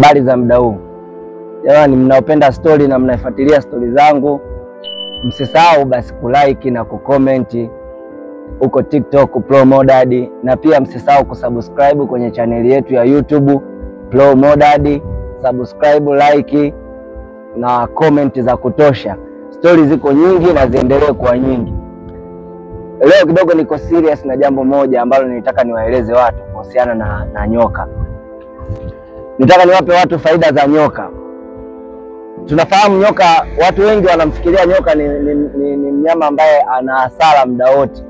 Habari za muda huu. Jamani, mnaopenda story na mnaifuatilia story zangu, msisahau basi kulike na kucomment huko TikTok Pro Modad, na pia msisahau kusubscribe kwenye chaneli yetu ya YouTube Pro Modad. Subscribe, like na comment za kutosha. Story ziko nyingi na ziendelee kuwa nyingi. Leo kidogo niko serious na jambo moja ambalo nilitaka niwaeleze watu kuhusiana na nyoka. Nitaka niwape watu faida za nyoka. Tunafahamu nyoka, watu wengi wanamfikiria nyoka ni mnyama ambaye ana hasara muda wote.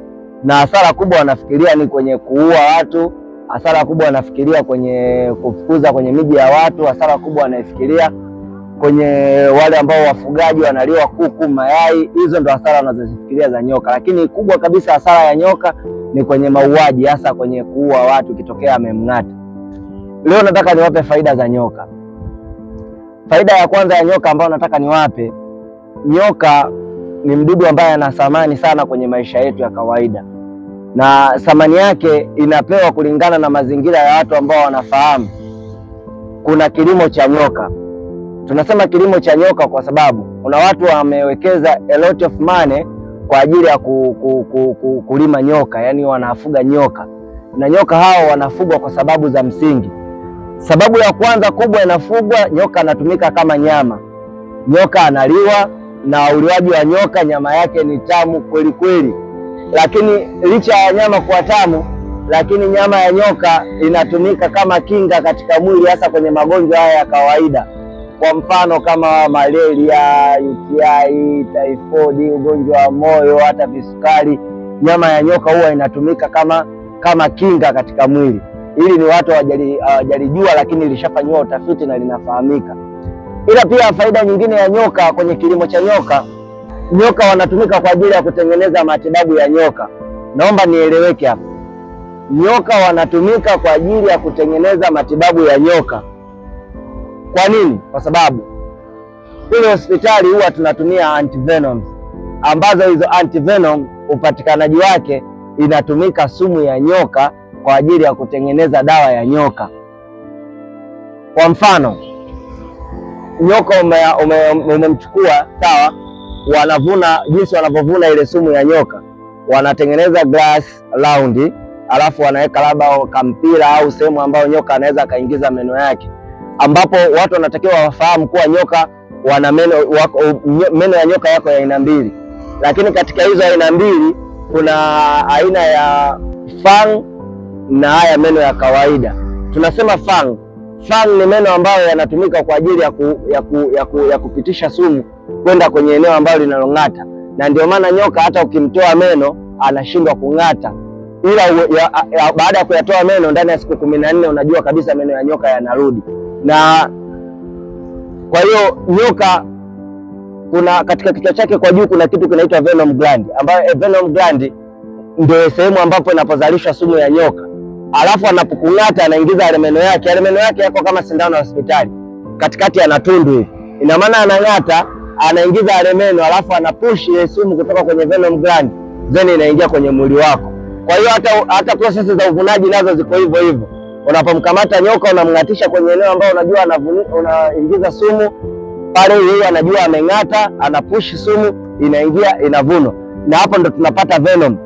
Na hasara kubwa wanafikiria ni kwenye kuua watu, hasara kubwa wanafikiria kwenye kufukuza kwenye miji ya watu, hasara kubwa wanafikiria kwenye wale ambao wafugaji wanaliwa kuku, mayai. Hizo ndo hasara wanazofikiria za nyoka. Lakini kubwa kabisa hasara ya nyoka ni kwenye mauaji, hasa kwenye kuua watu kitokea amemng'ata. Leo nataka niwape faida za nyoka. Faida ya kwanza ya nyoka ambayo nataka niwape, nyoka ni mdudu ambaye ana thamani sana kwenye maisha yetu ya kawaida. Na thamani yake inapewa kulingana na mazingira ya watu ambao wanafahamu. Kuna kilimo cha nyoka. Tunasema kilimo cha nyoka kwa sababu kuna watu wamewekeza a lot of money kwa ajili ya kulima nyoka, yani wanafuga nyoka. Na nyoka hao wanafugwa kwa sababu za msingi. Sababu ya kwanza kubwa, inafugwa nyoka anatumika kama nyama. Nyoka analiwa, na uliwaji wa nyoka nyama yake ni tamu kweli kweli. Lakini licha ya nyama kuwa tamu, lakini nyama ya nyoka inatumika kama kinga katika mwili, hasa kwenye magonjwa haya ya kawaida. Kwa mfano kama malaria, UTI, typhoid, ugonjwa wa moyo, hata visukari. Nyama ya nyoka huwa inatumika kama kinga katika mwili. Hili ni watu hawajalijua, lakini lishafanywa utafiti na linafahamika. Ila pia faida nyingine ya nyoka kwenye kilimo cha nyoka, nyoka wanatumika kwa ajili ya kutengeneza matibabu ya nyoka. Naomba nieleweke hapa. Nyoka wanatumika kwa ajili ya kutengeneza matibabu ya nyoka. Kwa nini? Kwa sababu kule hospitali huwa tunatumia antivenoms, ambazo hizo antivenom upatikanaji wake inatumika sumu ya nyoka kwa ajili ya kutengeneza dawa ya nyoka. Kwa mfano, nyoka umemchukua, sawa, wanavuna, jinsi wanavyovuna ile sumu ya nyoka, wanatengeneza glass round, alafu wanaweka labda kampira au sehemu ambayo nyoka anaweza kaingiza meno yake, ambapo watu wanatakiwa wafahamu kuwa nyoka wana meno ya nyoka yako ya aina mbili. Lakini katika hizo aina mbili kuna aina ya fang na haya meno ya kawaida. Tunasema fang. Fang ni meno ambayo yanatumika kwa ajili ya kupitisha sumu kwenda kwenye eneo ambalo linalong'ata. Na ndio maana nyoka hata ukimtoa meno anashindwa kung'ata. Ila baada ya kuyatoa meno ndani ya siku 14 unajua kabisa meno ya nyoka yanarudi. Na kwa hiyo nyoka kuna katika kichwa chake kwa juu kuna kitu kinaitwa venom gland, ambayo venom gland ndio sehemu ambapo inapozalishwa sumu ya nyoka. Alafu anapokung'ata anaingiza ile meno yake. Ile meno yake yako kama sindano ya hospitali. Katikati ana tundu hivi. Ina maana anang'ata, anaingiza ile meno, alafu anapush ile sumu kutoka kwenye venom gland, then inaingia kwenye mwili wako. Kwa hiyo hata process za uvunaji nazo ziko hivyo hivyo. Unapomkamata nyoka unamng'atisha kwenye eneo ambalo unajua unaingiza sumu, pale yeye anajua ameng'ata, anapush sumu, inaingia, inavunwa. Na hapo ndo tunapata venom,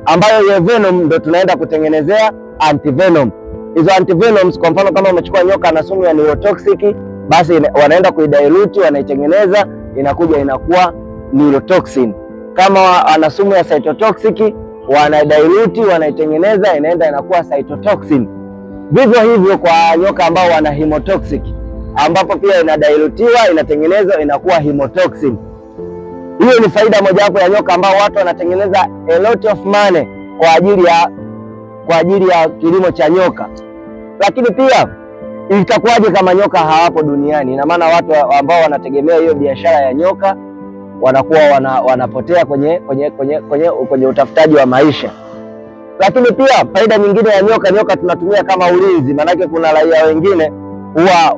ambayo ile venom ndo tunaenda kutengenezea antivenom. Hizo antivenoms, kwa mfano kama umechukua nyoka na sumu ya neurotoxic, basi wanaenda kuidilute, wanaitengeneza, inakuja inakuwa neurotoxin. Kama ana sumu ya cytotoxic, wanadilute, wanaitengeneza, inaenda inakuwa cytotoxin. Vivyo hivyo kwa nyoka ambao wana hemotoxic, ambapo pia inadilutiwa, inatengenezwa, inakuwa hemotoxin. Hiyo ni faida mojawapo ya nyoka ambao watu wanatengeneza a lot of money kwa ajili ya kilimo cha nyoka. Lakini pia itakuwaje kama nyoka hawapo duniani? Ina maana watu ambao wanategemea hiyo biashara ya nyoka wanakuwa wanapotea kwenye utafutaji wa maisha. Lakini pia faida nyingine ya nyoka tunatumia kama ulinzi. Maana kuna raia wengine huwa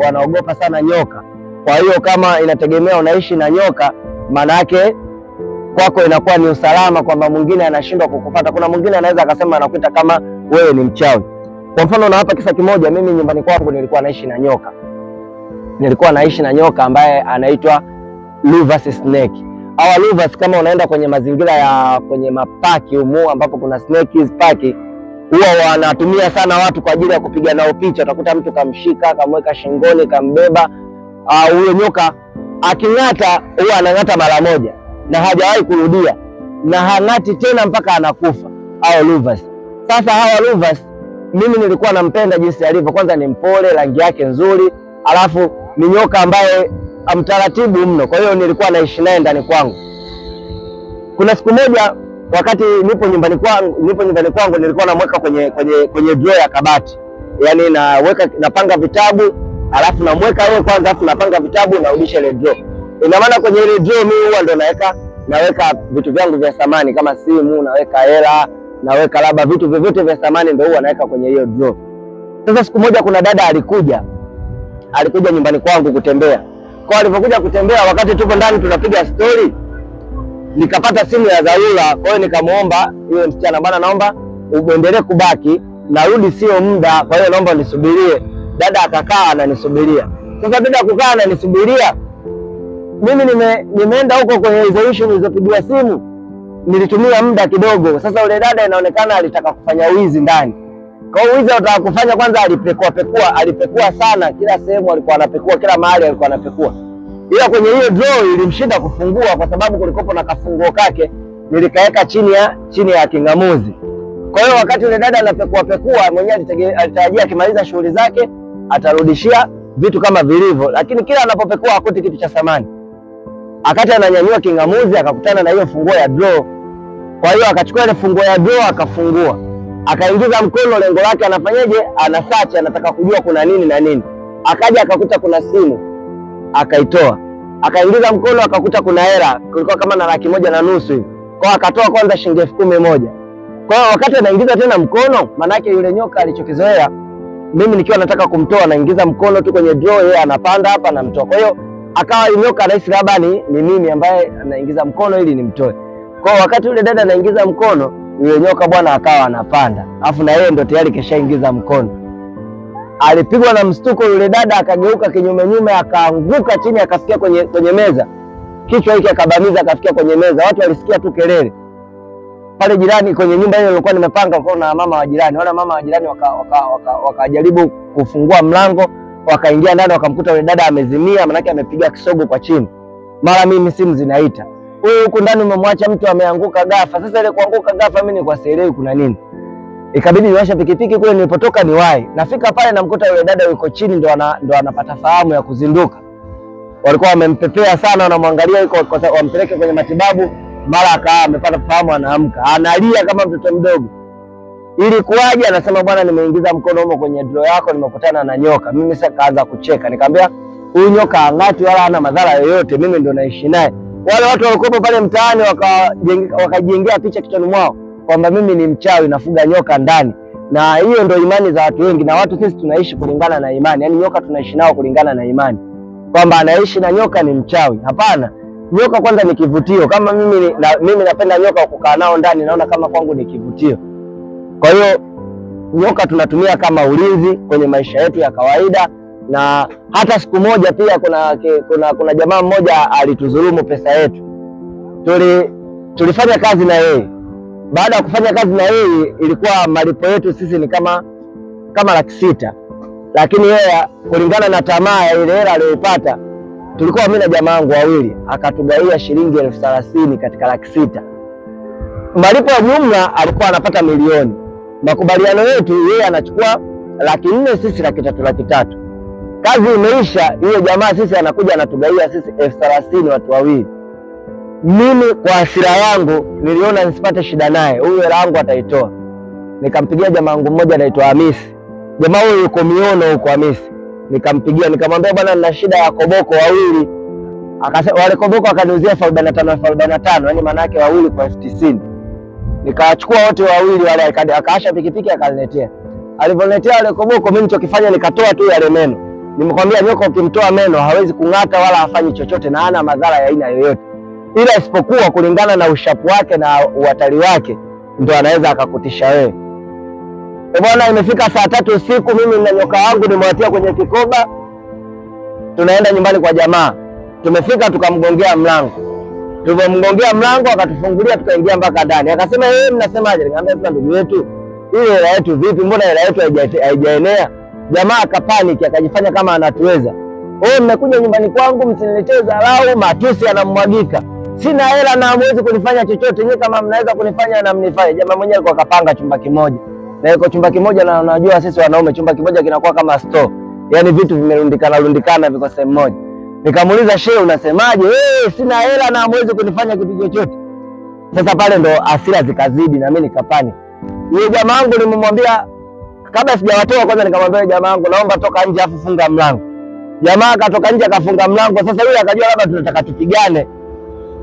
wanaogopa sana nyoka. Kwa hiyo kama inategemea unaishi na nyoka, maana yake kwako inakuwa ni usalama, kwamba mwingine anashindwa kukufuata. Kuna mwingine anaweza akasema anakuita kama wewe ni mchawi. Kwa mfano na hapa kisa kimoja, mimi nyumbani kwangu nilikuwa naishi na nyoka. Nilikuwa naishi na nyoka ambaye anaitwa Luvas snake. Hawa Luvas kama unaenda kwenye mazingira ya kwenye mapaki humu ambapo kuna snakes paki, huwa wanatumia sana watu kwa ajili ya kupiga nao picha. Utakuta mtu kamshika, kamweka shingoni, kambeba. Huyo nyoka aking'ata huwa anang'ata mara moja na hajawahi kurudia, na hang'ati tena mpaka anakufa hao Luvas. Sasa hawa Luvas mimi nilikuwa nampenda jinsi alivyo. Kwanza ni mpole, rangi yake nzuri, alafu ni nyoka ambaye amtaratibu mno. Kwa hiyo nilikuwa naishi naye ndani kwangu. Kuna siku moja wakati nipo nyumbani kwangu nilikuwa namweka kwenye drawer ya kabati. Yaani napanga vitabu, alafu namweka yeye kwanza, alafu napanga vitabu na rudisha ile drawer. Ina maana kwenye ile drawer mimi huwa ndo naweka vitu vyangu vya samani kama simu, naweka hela, naweka labda vitu vyovyote vya samani ndio huwa naweka kwenye hiyo drawer. Sasa siku moja kuna dada alikuja nyumbani kwangu kutembea. Kwa alipokuja kutembea, wakati tuko ndani tunapiga story, nikapata simu ya dharura. Kwa hiyo nikamuomba yule msichana, bwana naomba uendelee kubaki, narudi sio muda, kwa hiyo naomba nisubirie. Dada akakaa ananisubiria. Sasa dada kukaa ananisubiria, mimi nimeenda huko kwenye resolution nilizopigiwa simu, nilitumia muda kidogo. Sasa yule dada inaonekana alitaka kufanya wizi ndani. Kwa hiyo wizi alitaka kufanya, kwanza alipekua sana, kila sehemu alikuwa anapekua, kila mahali alikuwa anapekua. Ila kwenye hiyo drawer ilimshinda kufungua kwa sababu kulikopo na kafunguo kake nilikaweka chini ya kingamuzi. Kwa hiyo wakati yule dada anapekua mwenyewe alitarajia akimaliza shughuli zake atarudishia vitu kama vilivyo, lakini kila anapopekua hakuti kitu cha samani. Akati ananyanyua kingamuzi akakutana na hiyo funguo ya drawer. Kwa hiyo akachukua ile funguo ya drawer akafungua. Akaingiza mkono, lengo lake anafanyaje? Ana search, anataka kujua kuna nini na nini. Akaja akakuta kuna simu, akaitoa. Akaingiza mkono akakuta kuna hela, kulikuwa kama na 1,500 hivi. Kwa akatoa kwanza shilingi 10,000. Kwa hiyo wakati anaingiza tena mkono, manake yule nyoka alichokizoea, mimi nikiwa nataka kumtoa naingiza mkono tu kwenye drawer, yeye anapanda hapa na mtoa. Kwa hiyo akawa nyoka anahisi labda ni mimi ambaye anaingiza mkono ili nimtoe. Kwa hiyo wakati yule dada anaingiza mkono, yule nyoka bwana akawa anapanda. Alafu na yeye ndo tayari keshaingiza mkono. Alipigwa na mstuko yule dada, akageuka kinyume akaanguka chini, akafikia kwenye meza. Kichwa hiki akabamiza, akafikia kwenye meza. Watu walisikia tu kelele. Pale jirani kwenye nyumba ile nilikuwa nimepanga kwa na mama wa jirani. Wala mama wa jirani wakajaribu kufungua mlango, wakaingia ndani wakamkuta yule dada amezimia, manake amepiga kisogo kwa chini. Mara mimi simu zinaita. Wewe huko ndani umemwacha mtu ameanguka ghafla. Sasa ile kuanguka ghafla mimi nilikuwa sielewi kuna nini. Ikabidi niwasha pikipiki kule nilipotoka niwahi. Nafika pale namkuta yule dada yuko chini, ndo anapata fahamu ya kuzinduka. Walikuwa wamempepea sana, wanamwangalia yuko wampeleke kwenye matibabu. Mara akawa amepata fahamu, anaamka. Analia kama mtoto mdogo. Ili kuaje? Anasema bwana, nimeingiza mkono huko kwenye drawer yako, nimekutana na nyoka. Mimi sasa kaanza kucheka. Nikamwambia huyu nyoka angati wala hana madhara yoyote, mimi ndo naishi naye. Wale watu walikuwa pale mtaani wakajengea picha kichwani mwao kwamba mimi ni mchawi nafuga nyoka ndani. Na hiyo ndio imani za watu wengi, na watu sisi tunaishi kulingana na imani. Yaani nyoka tunaishi nao kulingana na imani. Kwamba anaishi na nyoka ni mchawi. Hapana. Nyoka kwanza ni kivutio. Kama mimi napenda nyoka kukaa nao ndani, naona kama kwangu ni kivutio. Kwa hiyo nyoka tunatumia kama ulinzi kwenye maisha yetu ya kawaida. Na hata siku moja pia kuna jamaa mmoja alitudhulumu pesa yetu. Tulifanya kazi na yeye. Baada ya kufanya kazi na yeye, ilikuwa malipo yetu sisi ni kama 600,000. Lakini yeye kulingana na tamaa ya ile hela aliyoipata, tulikuwa mimi na jamaa wangu wawili, akatugaia shilingi 30,000 katika 600,000. Malipo ya jumla alikuwa anapata 1,000,000. Makubaliano yetu, yeye anachukua 400,000, sisi 300,000. Kazi imeisha, yule jamaa sisi anakuja anatugaia sisi 30,000 watu wawili. Mimi kwa hasira yangu niliona nisipate shida naye, huyu hela yangu ataitoa. Nikampigia jamaa wangu mmoja anaitwa Hamisi. Jamaa huyo yuko Miono huko Hamisi. Nikampigia nikamwambia bwana, nina shida ya koboko wawili. Akasema wale koboko akaniuzia 45, yani maana yake wawili kwa 90. Nikachukua wote wawili wale, akaasha pikipiki akaniletea. Aliponiletea wale koboko, mimi nilichokifanya nikatoa tu yale meno. Nimekwambia nyoka ukimtoa meno hawezi kung'ata wala hafanyi chochote na hana madhara ya aina yoyote. Ila isipokuwa kulingana na ushapu wake na uhatari wake ndio anaweza akakutisha wewe. Bwana, imefika saa 3 usiku, mimi na nyoka wangu nimewatia kwenye kikoba. Tunaenda nyumbani kwa jamaa. Tumefika tukamgongea mlango. Tulipomgongea mlango akatufungulia, tukaingia mpaka ndani. Akasema, mnasemaje? Nikamwambia, sasa ndugu yetu, ile hela yetu vipi? Mbona hela yetu haijaenea? Jamaa akapaniki, akajifanya kama anatuweza. Mmekuja nyumbani kwangu, msiniletee dharau, matusi yanamwagika. Sina hela na hamwezi kunifanya chochote. Nyinyi kama mnaweza kunifanya na mnifanye. Jamaa mwenyewe alikuwa akapanga chumba kimoja. Na yuko chumba kimoja, na unajua sisi wanaume chumba kimoja kinakuwa kama store. Yaani vitu vimerundikana viko sehemu moja. Nikamuuliza, shehe, unasemaje? Sina hela na hamwezi kunifanya kitu chochote. Sasa pale ndo hasira zikazidi na mimi nikapani. Yule jamaa wangu nimemwambia, kabla sijawatoa kwanza nikamwambia jamaa wangu, naomba toka nje afu funga mlango. Jamaa akatoka nje akafunga mlango. Sasa yule akajua labda tunataka tupigane.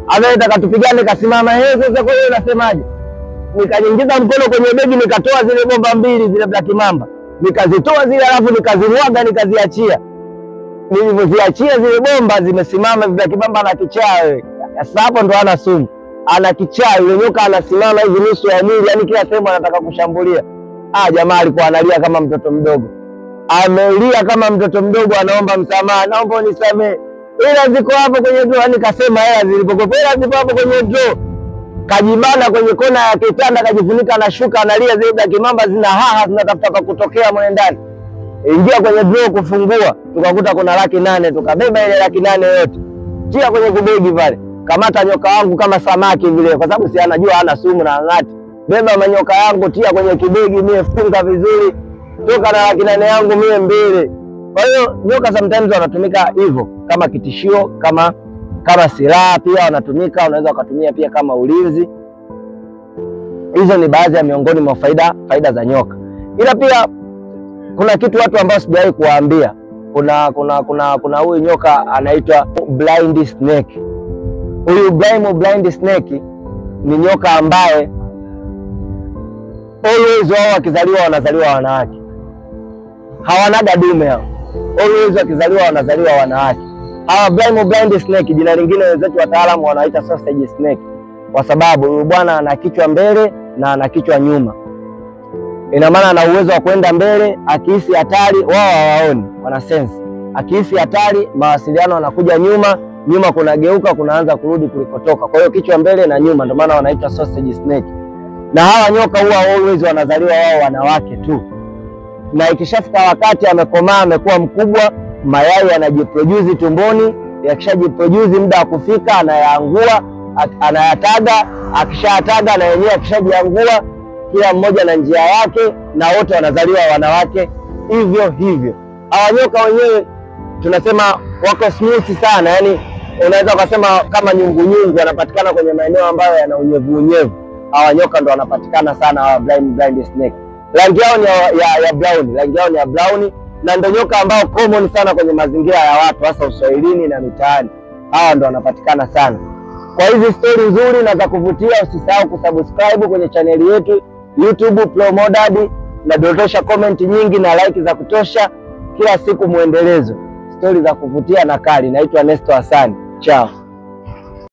Anataka tupigane, kasimama, sasa kwa hiyo unasemaje? Nikaingiza mkono kwenye begi, nikatoa zile bomba mbili zile Black Mamba. Nikazitoa zile, alafu nikazimwaga, nikaziachia. Nilivyoziachia zile bomba zimesimama, Black Mamba na kichaa wewe. Sasa hapo ndo ana sumu. Ana kichaa, yule nyoka anasimama hivi nusu ya mwili, yani kila sehemu anataka kushambulia. Jamaa alikuwa analia kama mtoto mdogo. Amelia kama mtoto mdogo, anaomba msamaha, naomba unisamee. Hela ziko hapo kwenye draw. Nikasema hela zilipokuwa, hela zipo hapo kwenye draw. Kajibana kwenye kona ya kitanda, kajifunika na shuka, analia. Zile Black Mamba zina haha, zinatafuta pa kutokea mwe ndani. Ingia kwenye draw kufungua, tukakuta kuna 800,000. Tukabeba ile 800,000 yote, tia kwenye kibegi pale. Kamata nyoka wangu kama samaki vile, kwa sababu si anajua hana sumu na angati. Beba manyoka yangu, tia kwenye kibegi, mie funga vizuri, toka na 800,000 yangu mie mbele. Kwa hiyo nyoka sometimes wanatumika hivyo kama kitishio, kama silaha pia wanatumika. Unaweza ukatumia pia kama ulinzi. Hizo ni baadhi ya miongoni mwa faida za nyoka. Ila pia kuna kitu watu ambao sijawahi kuwaambia. Kuna huyu nyoka anaitwa blind snake. Huyu blind snake ni nyoka ambaye always wao wakizaliwa wanazaliwa wanawake. Hawanaga dume hao. Always wakizaliwa wanazaliwa wanawake. Hawa blind snake, jina lingine wenzetu wataalamu wanaita sausage snake, kwa sababu huyu bwana ana kichwa mbele na ana kichwa nyuma. Ina maana ana uwezo wa kwenda mbele, akihisi hatari wao hawaoni, wana sense. Akihisi hatari, mawasiliano yanakuja nyuma kunageuka, kunaanza kurudi kulikotoka. Kwa hiyo kichwa mbele na nyuma, ndio maana wanaitwa sausage snake. Na hawa nyoka huwa always wanazaliwa wao wanawake tu. Na ikishafika wakati amekomaa, amekuwa mkubwa, mayai yanajiproduce tumboni. Yakishajiproduce, muda wa kufika anayaangua, anayataga. Akishataga na yenyewe akishajiangua, kila mmoja na njia yake, na wote wanazaliwa wanawake hivyo. Hawa nyoka wenyewe tunasema wako smooth sana, yani unaweza kusema kama nyungu, wanapatikana kwenye maeneo ambayo yana unyevu. Hawa nyoka ndo wanapatikana sana, hawa blind snake. Rangi yao ni ya brown, na ndio nyoka ambao common sana kwenye mazingira ya watu, hasa Uswahilini na mitaani. Hawa ndo wanapatikana sana. Kwa hizi story nzuri na za kuvutia, usisahau kusubscribe kwenye channel yetu YouTube Promodad, na dondosha comment nyingi na like za kutosha kila siku, muendelezo story za kuvutia na kali. Naitwa Nesto Hassan. Ciao.